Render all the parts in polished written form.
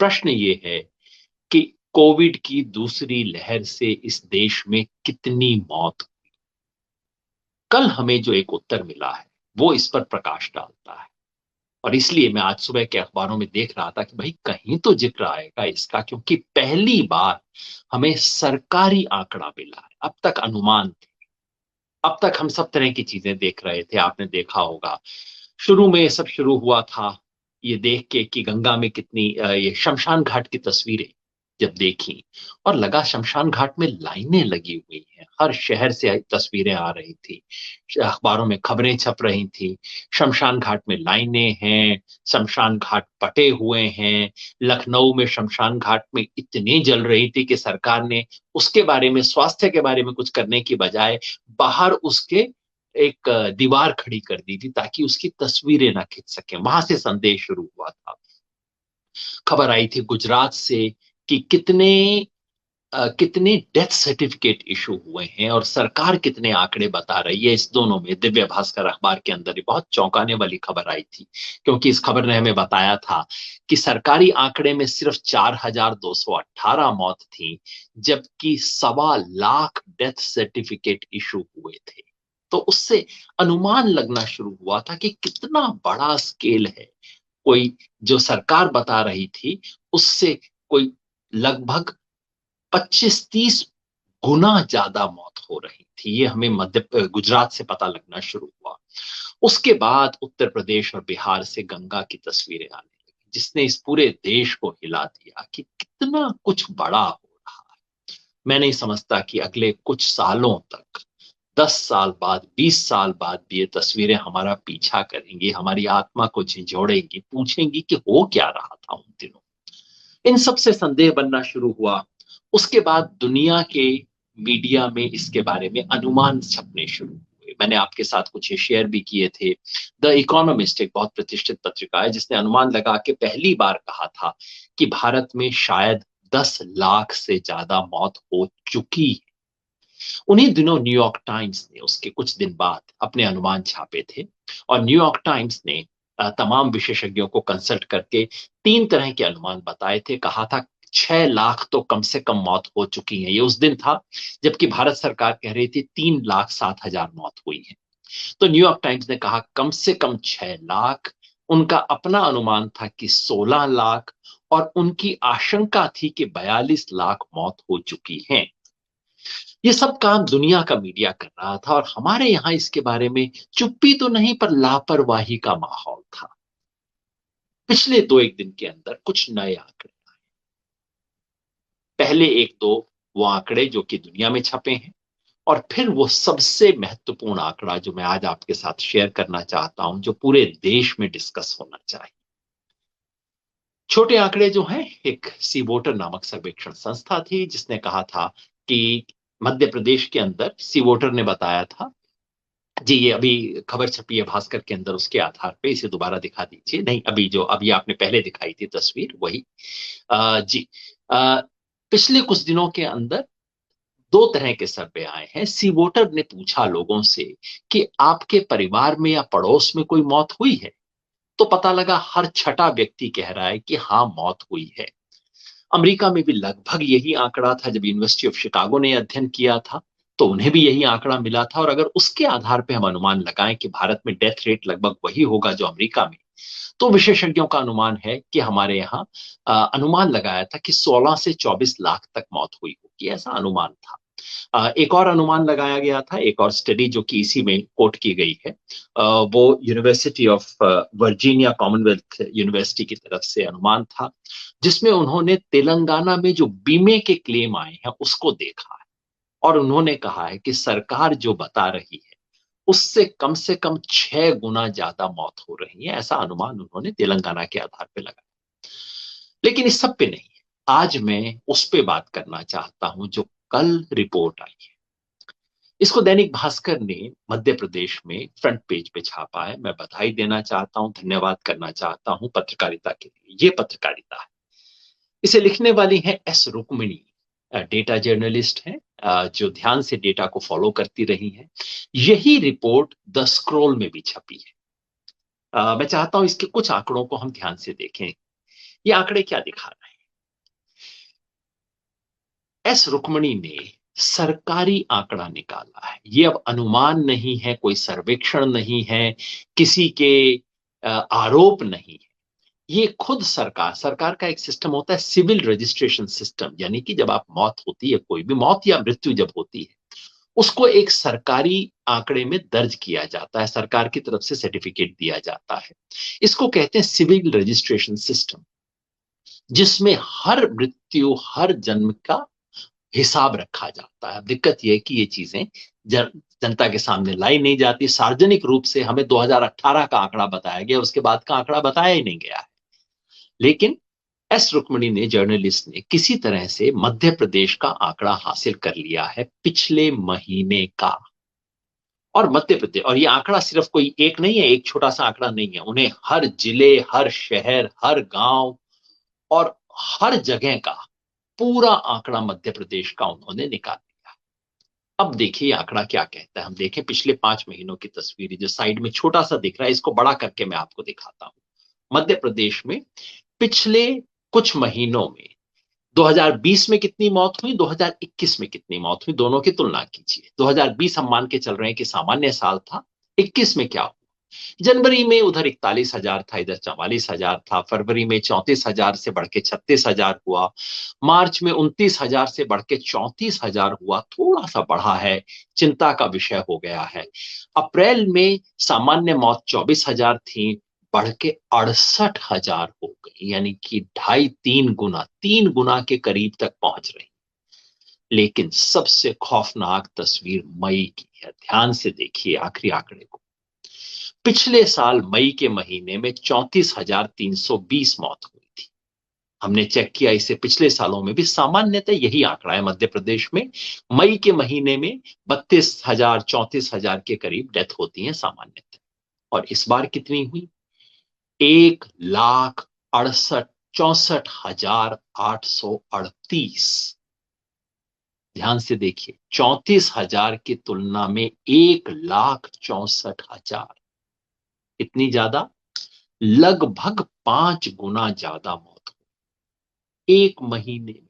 प्रश्न ये है कि कोविड की दूसरी लहर से इस देश में कितनी मौत। कल हमें जो एक उत्तर मिला है वो इस पर प्रकाश डालता है। और इसलिए मैं आज सुबह के अखबारों में देख रहा था कि भाई कहीं तो जिक्र आएगा इसका, क्योंकि पहली बार हमें सरकारी आंकड़ा मिला है। अब तक अनुमान थे, अब तक हम सब तरह की चीजें देख रहे थे। आपने देखा होगा शुरू में ये सब शुरू हुआ था ये देख के कि गंगा में कितनी ये शमशान घाट की तस्वीरें जब देखी, और लगा शमशान घाट में लाइनें लगी हुई हैं, हर शहर से तस्वीरें आ रही थी, अखबारों में खबरें छप रही थी, शमशान घाट में लाइनें हैं, शमशान घाट पटे हुए हैं। लखनऊ में शमशान घाट में इतनी जल रही थी कि सरकार ने उसके बारे में, स्वास्थ्य के बारे में कुछ करने की बजाय बाहर उसके एक दीवार खड़ी कर दी थी ताकि उसकी तस्वीरें ना खिंच सके। वहां से संदेश शुरू हुआ था। खबर आई थी गुजरात से कि कितने डेथ सर्टिफिकेट इशू हुए हैं और सरकार कितने आंकड़े बता रही है। इस दोनों में दिव्य भास्कर अखबार के अंदर ही बहुत चौंकाने वाली खबर आई थी, क्योंकि इस खबर ने हमें बताया था कि सरकारी आंकड़े में सिर्फ 4,218 मौत थी, जबकि 1.25 लाख डेथ सर्टिफिकेट इशू हुए थे। तो उससे अनुमान लगना शुरू हुआ था कि कितना बड़ा स्केल है। कोई जो सरकार बता रही थी उससे कोई लगभग 25-30 गुना ज्यादा मौत हो रही थी। ये हमें गुजरात से पता लगना शुरू हुआ। उसके बाद उत्तर प्रदेश और बिहार से गंगा की तस्वीरें आने लगी, जिसने इस पूरे देश को हिला दिया कि कितना कुछ बड़ा हो रहा है। मैं नहीं समझता कि अगले कुछ सालों तक, 10 साल बाद, 20 साल बाद भी ये तस्वीरें हमारा पीछा करेंगी, हमारी आत्मा को झंझोड़ेंगी, पूछेंगी कि हो क्या रहा था उन दिनों। इन सब से संदेह बनना शुरू हुआ। उसके बाद दुनिया के मीडिया में इसके बारे में अनुमान छपने शुरू हुए। मैंने आपके साथ कुछ ये शेयर भी किए थे। द इकोनॉमिस्ट एक बहुत प्रतिष्ठित पत्रिका है जिसने अनुमान लगा के पहली बार कहा था कि भारत में शायद 10 लाख से ज्यादा मौत हो चुकी है। उन्हीं दिनों न्यूयॉर्क टाइम्स ने उसके कुछ दिन बाद अपने अनुमान छापे थे, और न्यूयॉर्क टाइम्स ने तमाम विशेषज्ञों को कंसल्ट करके 3 तरह के अनुमान बताए थे। कहा था 6 लाख तो कम से कम मौत हो चुकी है। ये उस दिन था जबकि भारत सरकार कह रही थी 3,07,000 मौत हुई है। तो न्यूयॉर्क टाइम्स ने कहा कम से कम 6 लाख। उनका अपना अनुमान था कि 16 लाख, और उनकी आशंका थी कि 42 लाख मौत हो चुकी है। ये सब काम दुनिया का मीडिया कर रहा था और हमारे यहां इसके बारे में चुप्पी तो नहीं पर लापरवाही का माहौल था। पिछले 2 एक दिन के अंदर कुछ नए आंकड़े, पहले एक दो वो आंकड़े जो कि दुनिया में छपे हैं, और फिर वो सबसे महत्वपूर्ण आंकड़ा जो मैं आज आपके साथ शेयर करना चाहता हूं, जो पूरे देश में डिस्कस होना चाहिए। छोटे आंकड़े जो हैं, एक सी वोटर नामक सर्वेक्षण संस्था थी जिसने कहा था कि मध्य प्रदेश के अंदर, सी वोटर ने बताया था जी, ये अभी खबर छपी है भास्कर के अंदर, उसके आधार पे इसे दोबारा दिखा दीजिए। नहीं, अभी जो अभी आपने पहले दिखाई थी तस्वीर वही। जी। आ, पिछले कुछ दिनों के अंदर 2 तरह के सर्वे आए हैं। सी वोटर ने पूछा लोगों से कि आपके परिवार में या पड़ोस में कोई मौत हुई है, तो पता लगा हर छठा व्यक्ति कह रहा है कि हाँ मौत हुई है। अमेरिका में भी लगभग यही आंकड़ा था। जब यूनिवर्सिटी ऑफ शिकागो ने अध्ययन किया था तो उन्हें भी यही आंकड़ा मिला था, और अगर उसके आधार पे हम अनुमान लगाएं कि भारत में डेथ रेट लगभग वही होगा जो अमेरिका में, तो विशेषज्ञों का अनुमान है कि हमारे यहाँ अनुमान लगाया था कि 16 से 24 लाख तक मौत हुई होगी, ऐसा अनुमान था। एक और अनुमान लगाया गया था, एक और स्टडी जो कि इसी में कोट की गई है, वो university of Virginia Commonwealth university की तरफ से अनुमान था, जिसमें उन्होंने तेलंगाना में जो बीमे के क्लेम आए हैं उसको देखा है, और उन्होंने कहा है कि सरकार जो बता रही है उससे कम से कम 6 गुना ज्यादा मौत हो रही है। ऐसा अनुमान उन्होंने तेलंगाना के आधार पर लगाया। लेकिन इस सब पे नहीं है, आज मैं उस पे बात करना चाहता हूं जो कल रिपोर्ट आई है। इसको दैनिक भास्कर ने मध्य प्रदेश में फ्रंट पेज पे छापा है। मैं बधाई देना चाहता हूं, धन्यवाद करना चाहता हूं पत्रकारिता के लिए। ये पत्रकारिता है। इसे लिखने वाली है एस रुक्मिणी, डेटा जर्नलिस्ट है, जो ध्यान से डेटा को फॉलो करती रही है। यही रिपोर्ट द स्क्रॉल में भी छपी है। मैं चाहता हूं इसके कुछ आंकड़ों को हम ध्यान से देखें। ये आंकड़े क्या दिखा रहे हैं? एस रुक्मणी ने सरकारी आंकड़ा निकाला है। ये अब अनुमान नहीं है, कोई सर्वेक्षण नहीं है, किसी के आरोप नहीं है। ये खुद सरकार सरकार का एक सिस्टम होता है, सिविल रजिस्ट्रेशन सिस्टम, यानी कि जब आप मौत होती है, कोई भी मौत या मृत्यु जब होती है, उसको एक सरकारी आंकड़े में दर्ज किया जाता है, सरकार की तरफ से सर्टिफिकेट दिया जाता है। इसको कहते हैं सिविल रजिस्ट्रेशन सिस्टम, जिसमें हर मृत्यु, हर जन्म का हिसाब रखा जाता है। अब दिक्कत यह है कि ये चीजें जनता के सामने लाई नहीं जाती, सार्वजनिक रूप से हमें 2018 का आंकड़ा बताया गया, उसके बाद का आंकड़ा बताया ही नहीं गया है। लेकिन एस रुक्मणी ने, जर्नलिस्ट ने, किसी तरह से मध्य प्रदेश का आंकड़ा हासिल कर लिया है पिछले महीने का। और मध्य प्रदेश, और ये आंकड़ा सिर्फ कोई एक नहीं है, एक छोटा सा आंकड़ा नहीं है, उन्हें हर जिले, हर शहर, हर गांव और हर जगह का पूरा आंकड़ा मध्य प्रदेश का उन्होंने निकाल लिया। अब देखिए आंकड़ा क्या कहता है। हम देखें पिछले 5 महीनों की तस्वीर, जो साइड में छोटा सा दिख रहा है, इसको बड़ा करके मैं आपको दिखाता हूं। मध्य प्रदेश में पिछले कुछ महीनों में 2020 में कितनी मौत हुई, 2021 में कितनी मौत हुई, दोनों की तुलना कीजिए। 2020 हम मान के चल रहे हैं कि सामान्य साल था। 21 में क्या हुआ? जनवरी में उधर 41,000 था, इधर 44,000 था। फरवरी में 34,000 से बढ़ के 36,000 हुआ। मार्च में 29,000 से बढ़ के 34,000 हुआ, थोड़ा सा बढ़ा है, चिंता का विषय हो गया है। अप्रैल में सामान्य मौत 24,000 थी, बढ़ के 68,000 हो गई, यानी कि 2.5-3 गुना, 3 गुना के करीब तक पहुंच रही। लेकिन सबसे खौफनाक तस्वीर मई की है। ध्यान से देखिए आखिरी आंकड़े को। पिछले साल मई के महीने में 34,320 मौत हुई थी। हमने चेक किया इसे पिछले सालों में भी, सामान्यतः यही आंकड़ा है मध्य प्रदेश में। मई के महीने में 32,000, 34,000 के करीब डेथ होती है सामान्यतः। और इस बार कितनी हुई? 1,64,64,838। ध्यान से देखिए, 34,000 की तुलना में 1,64,000, इतनी ज्यादा, लगभग 5 गुना ज्यादा मौत हुई एक महीने में।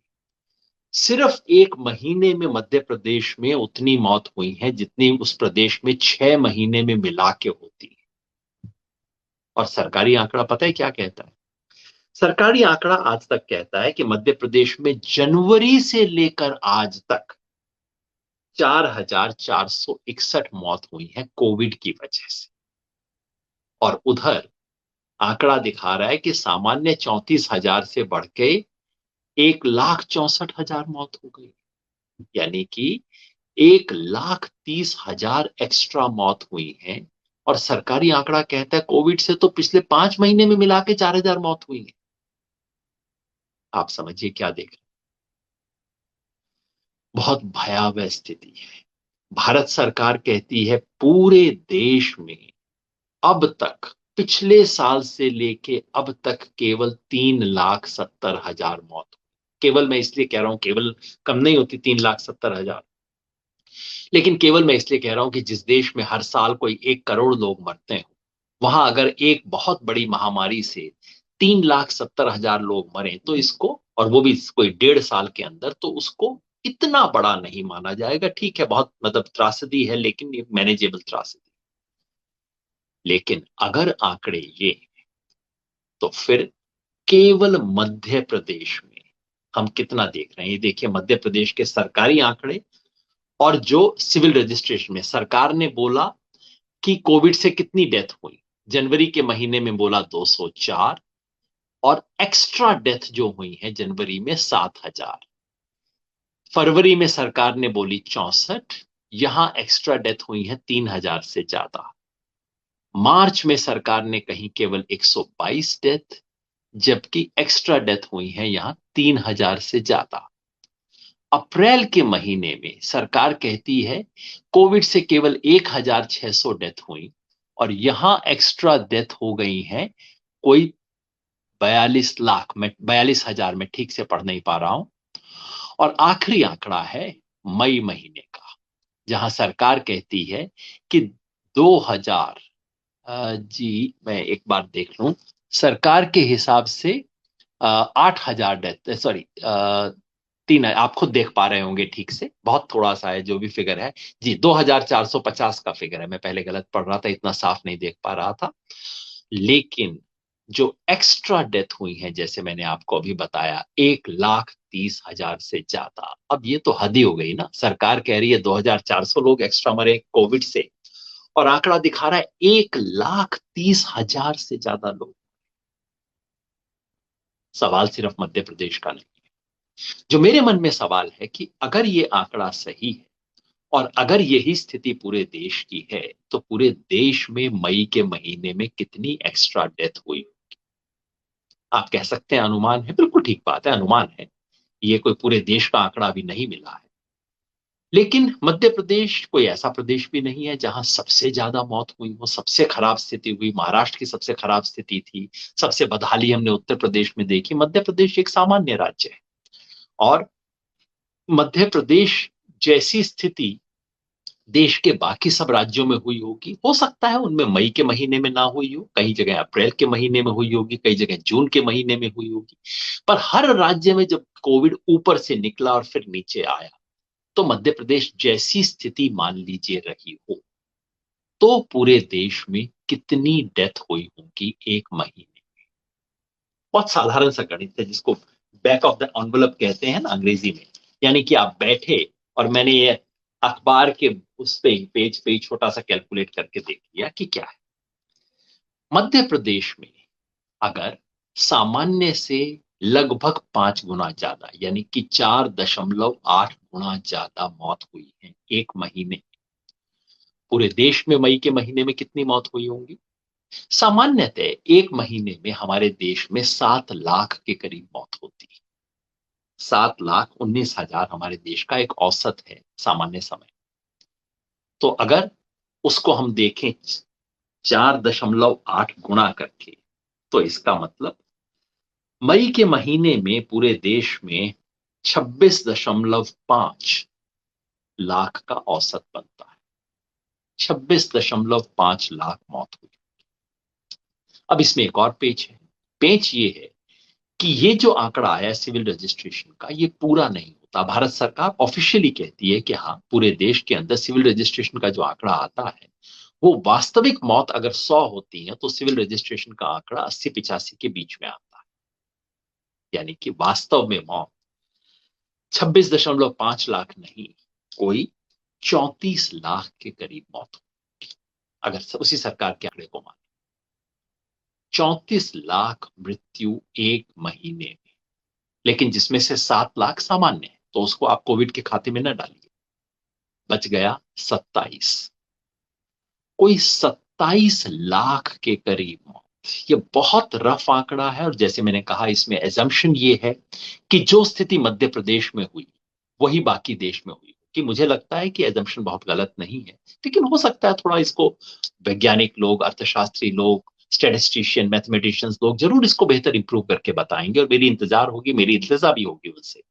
सिर्फ एक महीने में मध्य प्रदेश में उतनी मौत हुई है जितनी उस प्रदेश में 6 महीने में मिला के होती है। और सरकारी आंकड़ा पता है क्या कहता है? सरकारी आंकड़ा आज तक कहता है कि मध्य प्रदेश में जनवरी से लेकर आज तक 4,461 मौत हुई है कोविड की वजह से। और उधर आंकड़ा दिखा रहा है कि सामान्य 34,000 से बढ़ के 1,64,000 मौत हो गई, यानी कि 1,30,000 एक्स्ट्रा मौत हुई है। और सरकारी आंकड़ा कहता है कोविड से तो पिछले 5 महीने में मिला के 4,000 मौत हुई है। आप समझिए क्या देख रहे हैं। बहुत भयावह स्थिति है। भारत सरकार कहती है पूरे देश में अब तक, पिछले साल से लेके अब तक केवल 3,70,000 मौत हुई। केवल मैं इसलिए कह रहा हूं, केवल कम नहीं होती 3,70,000, लेकिन केवल मैं इसलिए कह रहा हूं कि जिस देश में हर साल कोई 1 करोड़ लोग मरते हैं, वहां अगर एक बहुत बड़ी महामारी से 3,70,000 लोग मरे तो इसको, और वो भी कोई 1.5 साल के अंदर, तो उसको इतना बड़ा नहीं माना जाएगा। ठीक है, बहुत मतलब त्रासदी है, लेकिन ये मैनेजेबल त्रासदी। लेकिन अगर आंकड़े ये, तो फिर केवल मध्य प्रदेश में हम कितना देख रहे हैं? ये देखिए मध्य प्रदेश के सरकारी आंकड़े, और जो सिविल रजिस्ट्रेशन में सरकार ने बोला कि कोविड से कितनी डेथ हुई। जनवरी के महीने में बोला 204, और एक्स्ट्रा डेथ जो हुई है जनवरी में 7,000। फरवरी में सरकार ने बोली 64, यहां एक्स्ट्रा डेथ हुई है 3,000 से ज्यादा। मार्च में सरकार ने कही केवल 122 डेथ, जबकि एक्स्ट्रा डेथ हुई है यहां 3,000 से ज्यादा। अप्रैल के महीने में सरकार कहती है कोविड से केवल 1,600 डेथ हुई, और यहां एक्स्ट्रा डेथ हो गई है कोई 42 लाख में, 42,000 में, ठीक से पढ़ नहीं पा रहा हूं। और आखिरी आंकड़ा है मई महीने का, जहां सरकार कहती है कि 2,000, जी मैं एक बार देख लूं, सरकार के हिसाब से 8,000 डेथ, सॉरी, 3, आप खुद देख पा रहे होंगे ठीक से, बहुत थोड़ा सा है जो भी फिगर है। जी, 2,450 का फिगर है, मैं पहले गलत पढ़ रहा था, इतना साफ नहीं देख पा रहा था। लेकिन जो एक्स्ट्रा डेथ हुई है, जैसे मैंने आपको अभी बताया, 1,30,000 से ज्यादा। अब ये तो हद ही हो गई ना, सरकार कह रही है 2,400 लोग एक्स्ट्रा मरे कोविड से, और आंकड़ा दिखा रहा है 1,30,000 से ज्यादा लोग। सवाल सिर्फ मध्य प्रदेश का नहीं। जो मेरे मन में सवाल है कि अगर ये आंकड़ा सही है और अगर यही स्थिति पूरे देश की है, तो पूरे देश में मई के महीने में कितनी एक्स्ट्रा डेथ हुई। आप कह सकते हैं अनुमान है, बिल्कुल ठीक बात है, अनुमान है, ये कोई पूरे देश का आंकड़ा अभी नहीं मिला है। लेकिन मध्य प्रदेश कोई ऐसा प्रदेश भी नहीं है जहां सबसे ज्यादा मौत हुई हो, सबसे खराब स्थिति हुई। महाराष्ट्र की सबसे खराब स्थिति थी, सबसे बदहाली हमने उत्तर प्रदेश में देखी। मध्य प्रदेश एक सामान्य राज्य है, और मध्य प्रदेश जैसी स्थिति देश के बाकी सब राज्यों में हुई होगी, हो सकता है उनमें मई के महीने में ना हुई हो, कई जगह अप्रैल के महीने में हुई होगी, कई जगह जून के महीने में हुई होगी। पर हर राज्य में जब कोविड ऊपर से निकला और फिर नीचे आया, तो मध्य प्रदेश जैसी स्थिति मान लीजिए रही हो, तो पूरे देश में कितनी डेथ हुई होगी एक महीने। बहुत साधारण सा गणित है, जिसको बैक ऑफ द एनवलप कहते हैं ना अंग्रेजी में। यानी कि आप बैठे और मैंने ये अखबार के उस पे पेज पे छोटा सा कैलकुलेट करके देख लिया कि क्या है। मध्य प्रदेश में अगर सामान्य से लगभग 5 गुना ज्यादा, यानी कि 4.8 गुना मौत हुई है एक महीने। पूरे देश में मई के महीने में कितनी मौत हुई होंगी? सामान्यतः एक महीने में हमारे देश में 7 लाख के करीब मौत होती है। 7,19,000 हमारे देश का एक औसत है सामान्य समय। तो अगर उसको हम देखें 4.8 गुना करके, तो इसका मतलब मई के महीने में पूरे देश में 26.5 लाख का औसत बनता है। 26.5 लाख मौत हुई। अब इसमें एक और पेच है। पेच ये है कि ये जो आंकड़ा आया सिविल रजिस्ट्रेशन का, ये पूरा नहीं होता। भारत सरकार ऑफिशियली कहती है कि हाँ, पूरे देश के अंदर सिविल रजिस्ट्रेशन का जो आंकड़ा आता है, वो वास्तविक मौत अगर 100 होती है, तो सिविल रजिस्ट्रेशन का आंकड़ा 80-85 के बीच में आता है। यानी कि वास्तव में मौत 26.5 लाख नहीं, कोई 34 लाख के करीब मौत हो, अगर उसी सरकार के आंकड़े को माने। 34 लाख मृत्यु एक महीने में। लेकिन जिसमें से 7 लाख सामान्य है, तो उसको आप कोविड के खाते में न डालिए। बच गया 27। कोई 27 लाख के करीब मौत। ये बहुत रफ आंकड़ा है, और जैसे मैंने कहा, इसमें एजम्पशन ये है कि जो स्थिति मध्य प्रदेश में हुई वही बाकी देश में हुई। कि मुझे लगता है कि एजम्पशन बहुत गलत नहीं है, लेकिन हो सकता है थोड़ा इसको वैज्ञानिक लोग, अर्थशास्त्री लोग, स्टैटिस्टिशियन, मैथमेटिशियंस लोग जरूर इसको बेहतर इंप्रूव करके बताएंगे, और मेरी इंतजार होगी, मेरी इल्तिजा भी होगी उनसे,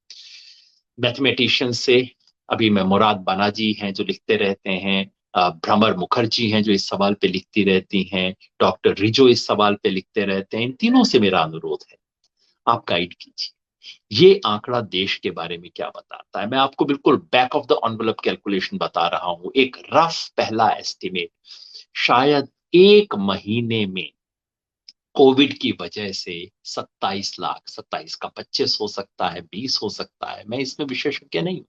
मैथमेटिशियन से। अभी मैं मुराद बानाजी हैं जो लिखते रहते हैं, भ्रमर मुखर्जी हैं जो इस सवाल पे लिखती रहती हैं, डॉक्टर रिजो इस सवाल पे लिखते रहते हैं। इन तीनों से मेरा अनुरोध है, आप गाइड कीजिए ये आंकड़ा देश के बारे में क्या बताता है। मैं आपको बिल्कुल back of the envelope calculation बता रहा हूं, एक रफ पहला एस्टिमेट। शायद एक महीने में कोविड की वजह से 27 लाख, 27 का 25 हो सकता है, 20 हो सकता है, मैं इसमें विशेषज्ञ नहीं हूं।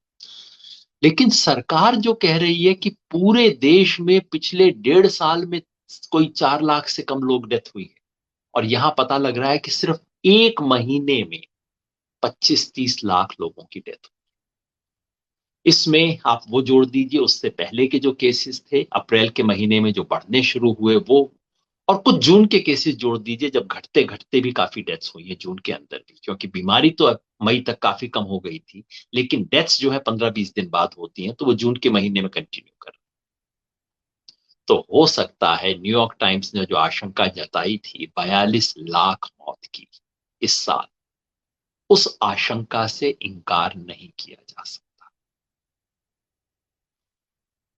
लेकिन सरकार जो कह रही है कि पूरे देश में पिछले 1.5 साल में कोई 4 लाख से कम लोग डेथ हुई है, और यहां पता लग रहा है कि सिर्फ एक महीने में 25-30 लाख लोगों की डेथ। इसमें आप वो जोड़ दीजिए उससे पहले के जो केसेस थे अप्रैल के महीने में जो बढ़ने शुरू हुए वो, और कुछ जून के केसेस जोड़ दीजिए जब घटते घटते भी काफी डेथ्स हुई है जून के अंदर भी, क्योंकि बीमारी तो मई तक काफी कम हो गई थी, लेकिन डेथ्स जो है 15-20 दिन बाद होती हैं, तो वो जून के महीने में कंटिन्यू कर। तो हो सकता है न्यूयॉर्क टाइम्स ने जो आशंका जताई थी 42 लाख मौत की इस साल, उस आशंका से इनकार नहीं किया जा सकता।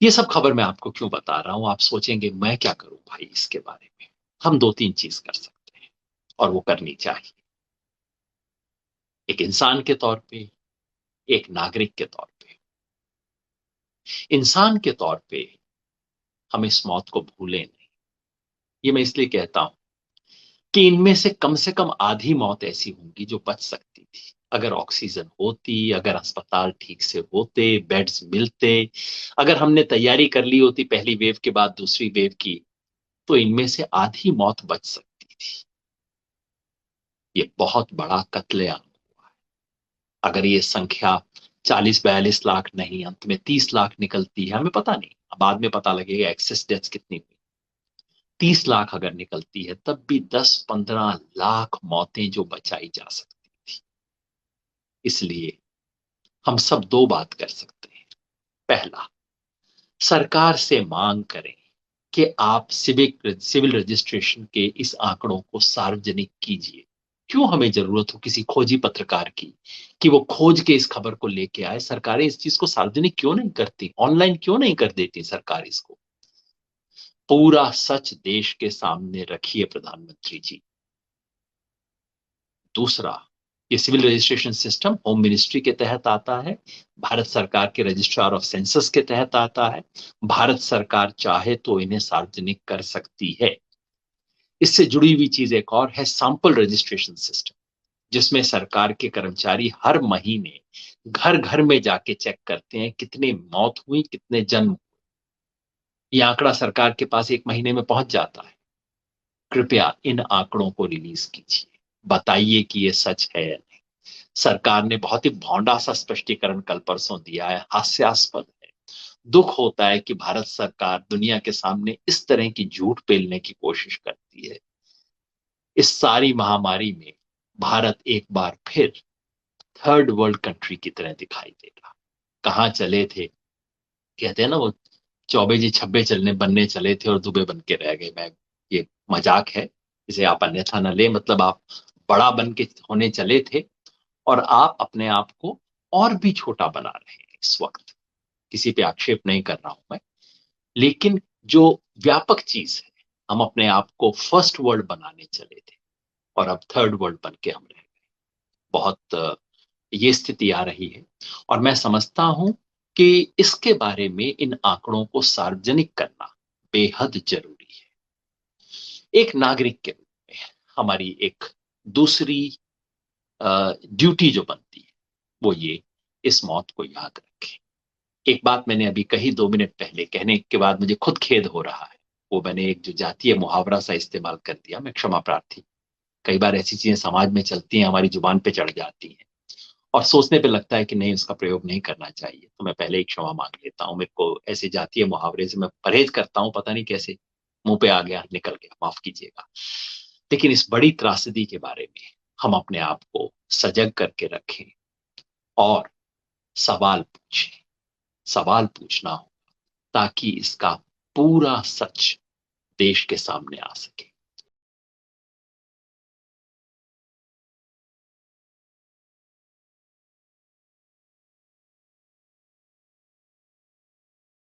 ये सब खबर मैं आपको क्यों बता रहा हूं, आप सोचेंगे मैं क्या करूं भाई इसके बारे में। हम 2-3 चीज कर सकते हैं, और वो करनी चाहिए। एक इंसान के तौर पे, एक नागरिक के तौर पे। इंसान के तौर पे हम इस मौत को भूलें नहीं। ये मैं इसलिए कहता हूं कि इनमें से कम आधी मौत ऐसी होंगी जो बच सकती थी, अगर ऑक्सीजन होती, अगर अस्पताल ठीक से होते, बेड्स मिलते, अगर हमने तैयारी कर ली होती पहली वेव के बाद दूसरी वेव की, तो इनमें से आधी मौत बच सकती थी। ये बहुत बड़ा कत्लेआम हुआ है। अगर ये संख्या 40-42 लाख नहीं, अंत में 30 लाख निकलती है, हमें पता नहीं, बाद में पता लगेगा एक्सेस डेथ्स कितनी हुई। 30 लाख अगर निकलती है, तब भी 10-15 लाख मौतें जो बचाई जा सकती थी। इसलिए हम सब दो बात कर सकते हैं। पहला, सरकार से मांग करें कि आप सिविल रजिस्ट्रेशन के इस आंकड़ों को सार्वजनिक कीजिए। क्यों हमें जरूरत हो किसी खोजी पत्रकार की कि वो खोज के इस खबर को लेके आए? सरकारें इस चीज को सार्वजनिक क्यों नहीं करती? ऑनलाइन क्यों नहीं कर देती सरकार इसको? पूरा सच देश के सामने रखिए प्रधानमंत्री जी। दूसरा, ये civil registration system home ministry के तहत आता है, भारत सरकार के रजिस्ट्रार ऑफ सेंसस के तहत आता है। भारत सरकार चाहे तो इन्हें सार्वजनिक कर सकती है। इससे जुड़ी हुई चीज एक और है, सैंपल रजिस्ट्रेशन सिस्टम, जिसमें सरकार के कर्मचारी हर महीने घर घर में जाके चेक करते हैं कितने मौत हुई, कितने जन्म। ये आंकड़ा सरकार के पास एक महीने में पहुंच जाता है। कृपया इन आंकड़ों को रिलीज कीजिए, बताइए कि ये सच है या नहीं। सरकार ने बहुत ही भौंडा सा स्पष्टीकरण कल परसों दिया है, हास्यास्पद है। दुख होता है कि भारत सरकार दुनिया के सामने इस तरह की झूठ पेलने की कोशिश करती है। इस सारी महामारी में भारत एक बार फिर थर्ड वर्ल्ड कंट्री की तरह दिखाई देगा। कहाँ चले थे? कहते हैं ना वो, चौबे जी छब्बे चलने बनने चले थे और दुबे बन के रह गए। मैं, ये मजाक है, इसे आप अन्यथा न ले। मतलब आप बड़ा बन के होने चले थे और आप अपने आप को और भी छोटा बना रहे हैं इस वक्त। किसी पे आक्षेप नहीं कर रहा हूं मैं, लेकिन जो व्यापक चीज है, हम अपने आप को फर्स्ट वर्ल्ड बनाने चले थे और अब थर्ड वर्ल्ड बन के हम रह गए। बहुत ये स्थिति आ रही है और मैं समझता हूं कि इसके बारे में इन आंकड़ों को सार्वजनिक करना बेहद जरूरी है। एक नागरिक के रूप में हमारी एक दूसरी ड्यूटी जो बनती है वो ये, इस मौत को याद रखें। एक बात मैंने अभी कही 2 मिनट पहले, कहने के बाद मुझे खुद खेद हो रहा है। वो मैंने एक जो जातीय मुहावरा सा इस्तेमाल कर दिया, मैं क्षमा प्रार्थी। कई बार ऐसी चीजें समाज में चलती हैं, हमारी जुबान पे चढ़ जाती हैं और सोचने पे लगता है कि नहीं, उसका प्रयोग नहीं करना चाहिए, तो मैं पहले ही क्षमा मांग लेता हूँ। मेरे को ऐसे जातीय मुहावरे से मैं परहेज करता हूँ, पता नहीं कैसे मुंह पे आ गया, निकल गया, माफ कीजिएगा। लेकिन इस बड़ी त्रासदी के बारे में हम अपने आप को सजग करके रखें और सवाल पूछें। सवाल पूछना हो ताकि इसका पूरा सच देश के सामने आ सके।